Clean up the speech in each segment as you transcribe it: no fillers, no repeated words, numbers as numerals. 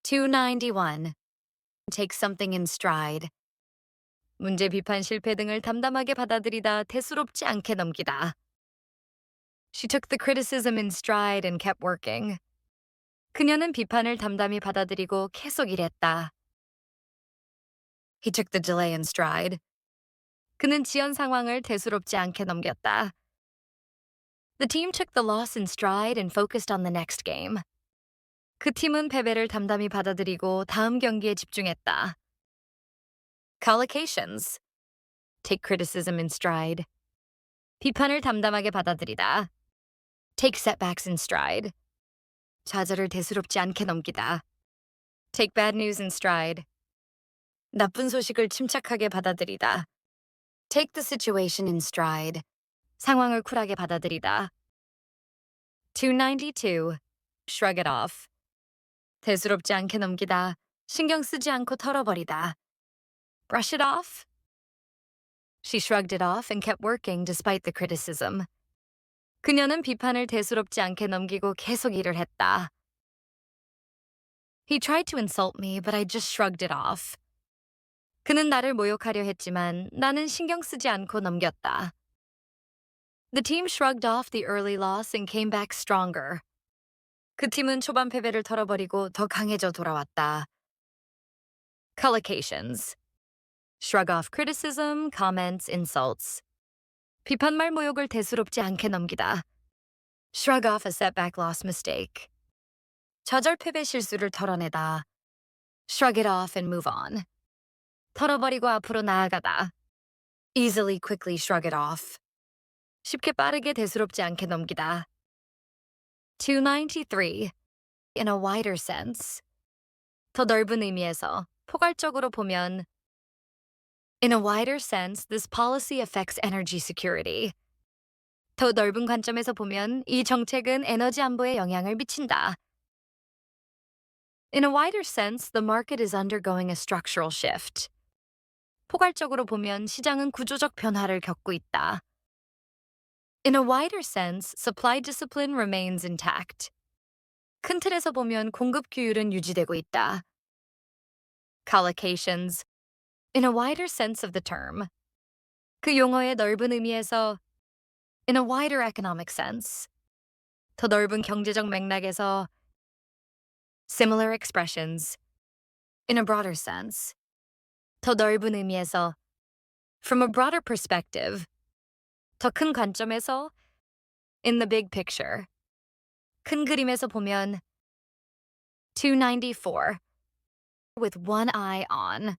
291. Take something in stride. 문제 비판 실패 등을 담담하게 받아들이다 대수롭지 않게 넘기다. She took the criticism in stride and kept working. 그녀는 비판을 담담히 받아들이고 계속 일했다. He took the delay in stride. 그는 지연 상황을 대수롭지 않게 넘겼다. The team took the loss in stride and focused on the next game. 그 팀은 패배를 담담히 받아들이고 다음 경기에 집중했다. Collocations. Take criticism in stride. 비판을 담담하게 받아들이다. Take setbacks in stride. 좌절을 대수롭지 않게 넘기다. Take bad news in stride. 나쁜 소식을 침착하게 받아들이다. Take the situation in stride. 상황을 쿨하게 받아들이다. 292. Shrug it off. 대수롭지 않게 넘기다. 신경 쓰지 않고 털어버리다. Brush it off. She shrugged it off and kept working despite the criticism. 그녀는 비판을 대수롭지 않게 넘기고 계속 일을 했다. He tried to insult me, but I just shrugged it off. 그는 나를 모욕하려 했지만 나는 신경 쓰지 않고 넘겼다. The team shrugged off the early loss and came back stronger. 그 팀은 초반 패배를 털어버리고 더 강해져 돌아왔다. Collocations. Shrug off criticism, comments, insults. 비판말 모욕을 대수롭지 않게 넘기다. Shrug off a setback loss mistake. 좌절 패배 실수를 털어내다. Shrug it off and move on. 털어버리고 앞으로 나아가다. Easily, quickly shrug it off. 쉽게 빠르게 대수롭지 않게 넘기다. 293. In a wider sense. 더 넓은 의미에서, 포괄적으로 보면 In a wider sense, this policy affects energy security. 더 넓은 관점에서 보면 이 정책은 에너지 안보에 영향을 미친다. In a wider sense, the market is undergoing a structural shift. 포괄적으로 보면 시장은 구조적 변화를 겪고 있다. In a wider sense, supply discipline remains intact. 큰 틀에서 보면 공급 규율은 유지되고 있다. Collocations. In a wider sense of the term. 그 용어의 넓은 의미에서 In a wider economic sense. 더 넓은 경제적 맥락에서 Similar expressions. In a broader sense. 더 넓은 의미에서 From a broader perspective. 더 큰 관점에서 In the big picture. 큰 그림에서 보면 294. With one eye on.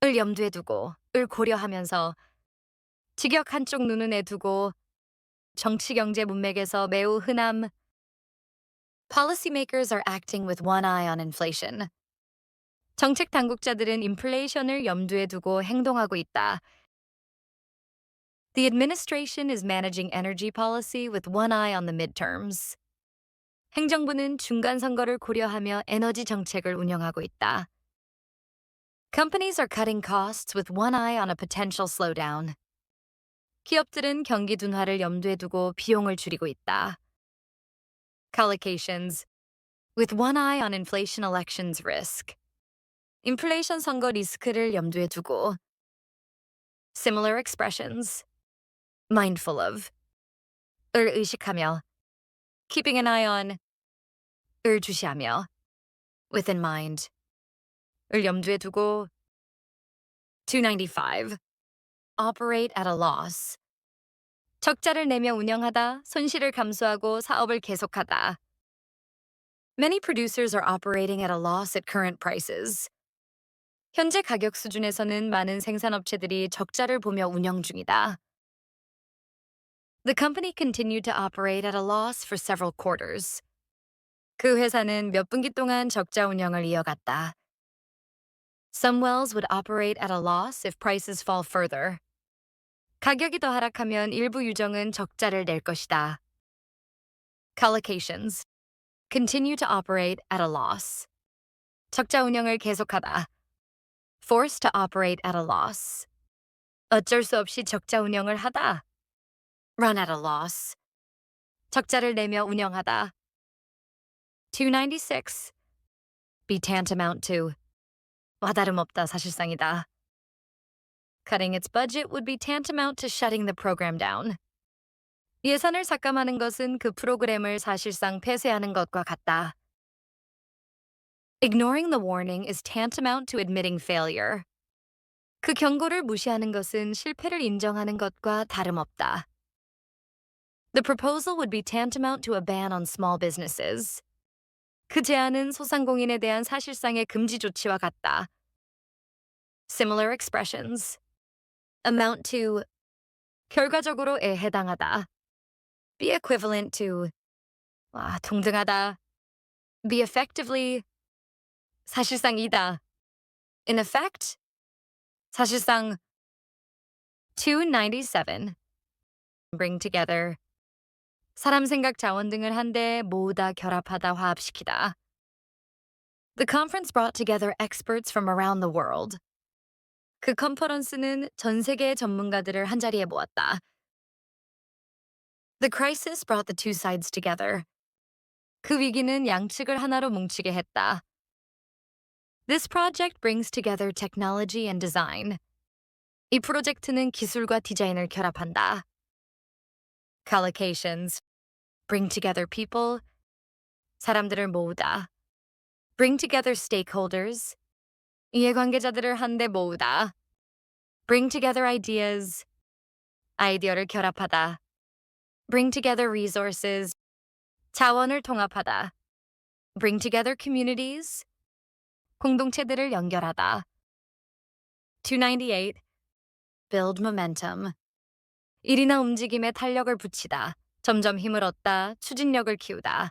을 염두에 두고, 을 고려하면서 직역 한쪽 눈에 두고 정치 경제 문맥에서 매우 흔함 Policymakers are acting with one eye on inflation. 정책 당국자들은 인플레이션을 염두에 두고 행동하고 있다. The administration is managing energy policy with one eye on the midterms. 행정부는 중간 선거를 고려하며 에너지 정책을 운영하고 있다. Companies are cutting costs with one eye on a potential slowdown. 기업들은 경기 둔화를 염두에 두고 비용을 줄이고 있다. Collocations. With one eye on inflation elections risk. 인플레이션 선거 리스크를 염두에 두고. Similar expressions. Mindful of. 을 의식하며. Keeping an eye on. 을 주시하며. With in mind. 을 염두에 두고. 295. Operate at a loss. 적자를 내며 운영하다, 손실을 감수하고 사업을 계속하다. Many producers are operating at a loss at current prices. 현재 가격 수준에서는 많은 생산업체들이 적자를 보며 운영 중이다. The company continued to operate at a loss for several quarters. 그 회사는 몇 분기 동안 적자 운영을 이어갔다. Some wells would operate at a loss if prices fall further. 가격이 더 하락하면 일부 유정은 적자를 낼 것이다. Collocations. Continue to operate at a loss. 적자 운영을 계속하다. Forced to operate at a loss. 어쩔 수 없이 적자 운영을 하다. Run at a loss. 적자를 내며 운영하다. 296. be tantamount to 와 다름없다 사실상이다. Cutting its budget would be tantamount to shutting the program down. 예산을 삭감하는 것은 그 프로그램을 사실상 폐쇄하는 것과 같다. Ignoring the warning is tantamount to admitting failure. 그 경고를 무시하는 것은 실패를 인정하는 것과 다름없다. The proposal would be tantamount to a ban on small businesses. 그 제안은 소상공인에 대한 사실상의 금지 조치와 같다. Similar expressions. Amount to 결과적으로에 해당하다. Be equivalent to 동등하다. Be effectively 사실상이다. In effect 사실상 297. Bring together 사람 생각 자원 등을 한데 모으다 결합하다 화합시키다. The conference brought together experts from around the world. 그 컨퍼런스는 전 세계의 전문가들을 한자리에 모았다. The crisis brought the two sides together. 그 위기는 양측을 하나로 뭉치게 했다. This project brings together technology and design. 이 프로젝트는 기술과 디자인을 결합한다. Collocations. Bring together people. 사람들을 모으다. Bring together stakeholders. 이해관계자들을 한데 모으다. Bring together ideas. 아이디어를 결합하다. Bring together resources. 자원을 통합하다. Bring together communities. 공동체들을 연결하다. 298. Build momentum. 일이나 움직임에 탄력을 붙이다. 점점 힘을 얻다. 추진력을 키우다.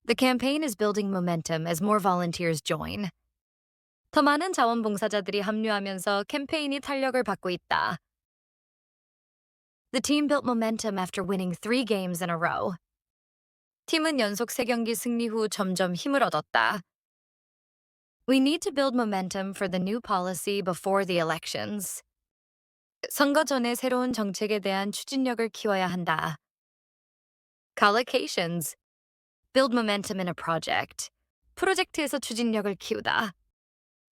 The campaign is building momentum as more volunteers join. 더 많은 자원봉사자들이 합류하면서 캠페인이 탄력을 받고 있다. The team built momentum after winning 3 games in a row. 팀은 연속 3경기 승리 후 점점 힘을 얻었다. We need to build momentum for the new policy before the elections. 선거 전에 새로운 정책에 대한 추진력을 키워야 한다. Collocations. Build momentum in a project. 프로젝트에서 추진력을 키우다.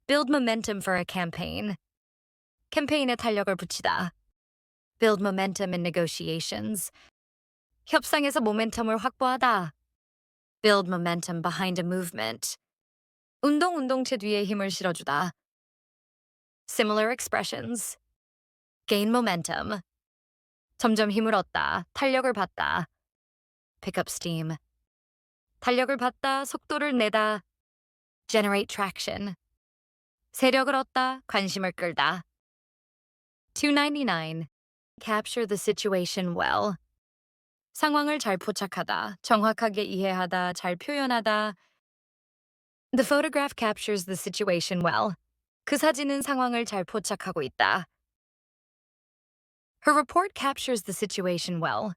Build momentum for a campaign. 캠페인에 탄력을 붙이다. Build momentum in negotiations. 협상에서 모멘텀을 확보하다. Build momentum behind a movement. 운동체 뒤에 힘을 실어주다. Similar expressions. Gain momentum. 점점 힘을 얻다. 탄력을 받다. Pick up steam. 탄력을 받다. 속도를 내다. Generate traction. 세력을 얻다. 관심을 끌다. 299. Capture the situation well. 상황을 잘 포착하다. 정확하게 이해하다. 잘 표현하다. The photograph captures the situation well. 그 사진은 상황을 잘 포착하고 있다. Her report captures the situation well,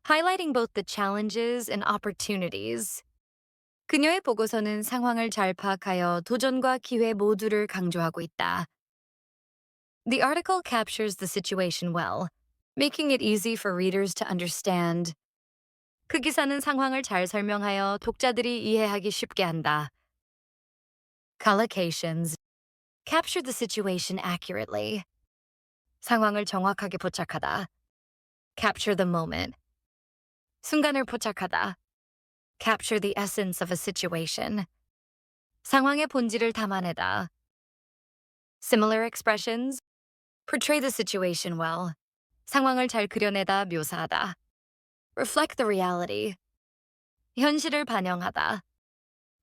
highlighting both the challenges and opportunities. 그녀의 보고서는 상황을 잘 파악하여 도전과 기회 모두를 강조하고 있다. The article captures the situation well, making it easy for readers to understand. 그 기사는 상황을 잘 설명하여 독자들이 이해하기 쉽게 한다. Collocations. Capture the situation accurately. 상황을 정확하게 포착하다. Capture the moment. 순간을 포착하다. Capture the essence of a situation. 상황의 본질을 담아내다. Similar expressions. Portray the situation well. 상황을 잘 그려내다, 묘사하다. Reflect the reality. 현실을 반영하다.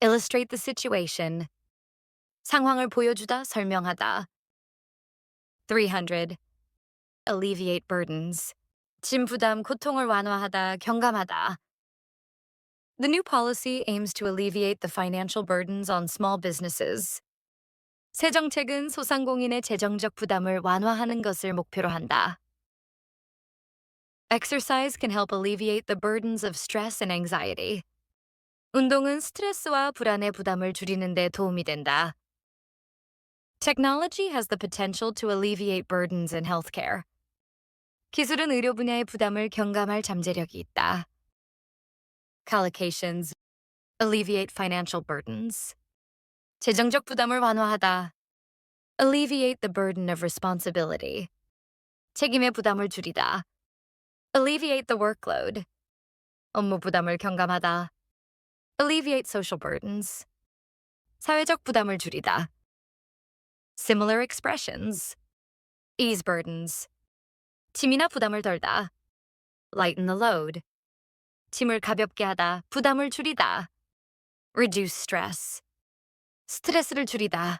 Illustrate the situation. 상황을 보여주다, 설명하다. 300. Alleviate burdens. 짐 부담, 고통을 완화하다, 경감하다. The new policy aims to alleviate the financial burdens on small businesses. 새 정책은 소상공인의 재정적 부담을 완화하는 것을 목표로 한다. Exercise can help alleviate the burdens of stress and anxiety. 운동은 스트레스와 불안의 부담을 줄이는 데 도움이 된다. Technology has the potential to alleviate burdens in healthcare. 기술은 의료 분야의 부담을 경감할 잠재력이 있다. Collocations. Alleviate financial burdens. 재정적 부담을 완화하다. Alleviate the burden of responsibility. 책임의 부담을 줄이다. Alleviate the workload. 업무 부담을 경감하다. Alleviate social burdens. 사회적 부담을 줄이다. Similar expressions. Ease burdens. 짐이나 부담을 덜다. Lighten the load. 짐을 가볍게 하다, 부담을 줄이다. Reduce stress. 스트레스를 줄이다.